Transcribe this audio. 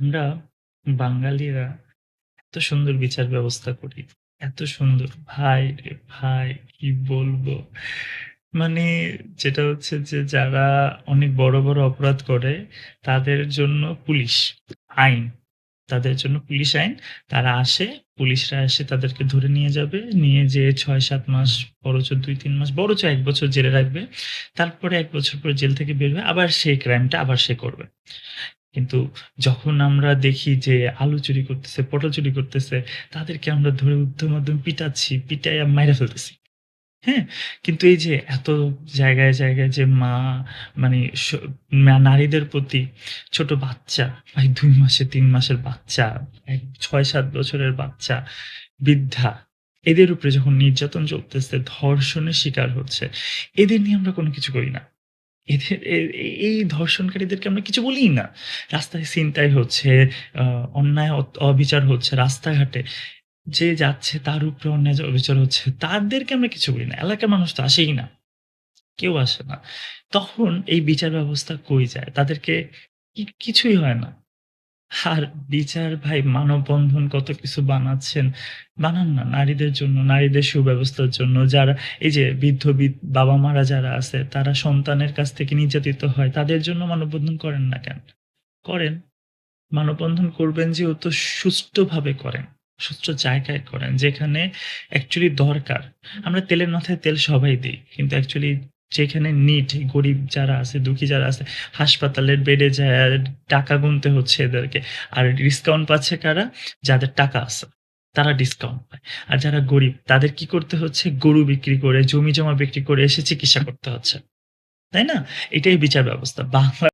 আমরা বাঙালিরা এত সুন্দর বিচার ব্যবস্থা করি। এত সুন্দর ভাই রে ভাই কি বলবো? মানে যেটা হচ্ছে যে যারা অনেক বড়, বড় অপরাধ করে তাদের জন্য পুলিশ, আইন। তাদের জন্য পুলিশ আইন। তারা আসে, পুলিশরা এসে তাদেরকে ধরে নিয়ে যাবে। নিয়ে যেয়ে ৬-৭ মাস, বড়জোর ২-৩ মাস, বড়জোর ১ বছর জেলে রাখবে। তারপরে ১ বছর পরে জেল থেকে বের হয়ে আবার সেই ক্রাইমটা আবার সে করবে। কিন্তু যখন আমরা দেখি যে আলু চুরি করতেছে, পটল চুরি করতেছে, তাদেরকে আমরা ধরে উদ্ধম-মধ্যম পিটাচ্ছি, পিটাইয়া মাইরা ফেলতেছি। হ্যাঁ? কিন্তু এই যে এত জায়গায়, জায়গায় যে মানে স নারীদের প্রতি ছোট বাচ্চা, ভাই ২ মাসের ৩ মাসের বাচ্চা, ৬-৭ বছরের বাচ্চা, বৃদ্ধা, এদের উপরে যখন নির্যাতন চলতেছে, ধর্ষণের শিকার হচ্ছে, এদের নিয়ে আমরা কোন কিছু করি না। এদের এই ধর্ষণকারীদেরকে আমরা কিছু বলিই না। রাস্তায় ছিনতাই হচ্ছে, আ অন্যায় অবিচার হচ্ছে রাস্তাঘাটে। যে যাচ্ছে তার উপরে অন্যায় অবিচার হচ্ছে। তাদেরকে আমরা কিছু বলি না। এলাকার মানুষ তো আসেই না। কেউ আসে না। তখন এই বিচার ব্যবস্থা কই যায়? তাদেরকে কিছুই হয় না। আর বিচার ভাই মানববন্ধন কত কিছু বানাচ্ছেন। বানান না নারীদের জন্য, নারীদের সুব্যবস্থার জন্য। যারা এই যে বাবা-মারা যারা আছে তারা সন্তানের কাছ থেকে নির্যাতিত হয়। তাদের জন্য মানববন্ধন করেন না কেন? করেন। মানববন্ধন করবেন যেহেতু সুষ্ঠুভাবে করেন। সুষ্ঠু জায়গায় করেন যেখানে অ্যাকচুয়ালি দরকার। আমরা তেলের মাথায় তেল সবাই দেই। কিন্তু অ্যাকচুয়ালি যেখানে গরিব যারা আছে, দুঃখী যারা আছে, হাসপাতালের বেডে যায়া টাকা গুনতে হচ্ছে এদেরকে। আর ডিসকাউন্ট পাচ্ছে কারা? যাদের টাকা আছে। তারা ডিসকাউন্ট পায়। আর যারা গরিব তাদের কি করতে হচ্ছে? গরু বিক্রি করে, জমি-জমা বিক্রি করে এসে চিকিৎসা করতে হচ্ছে। তাই না? এটাই বিচার ব্যবস্থা। বাংলা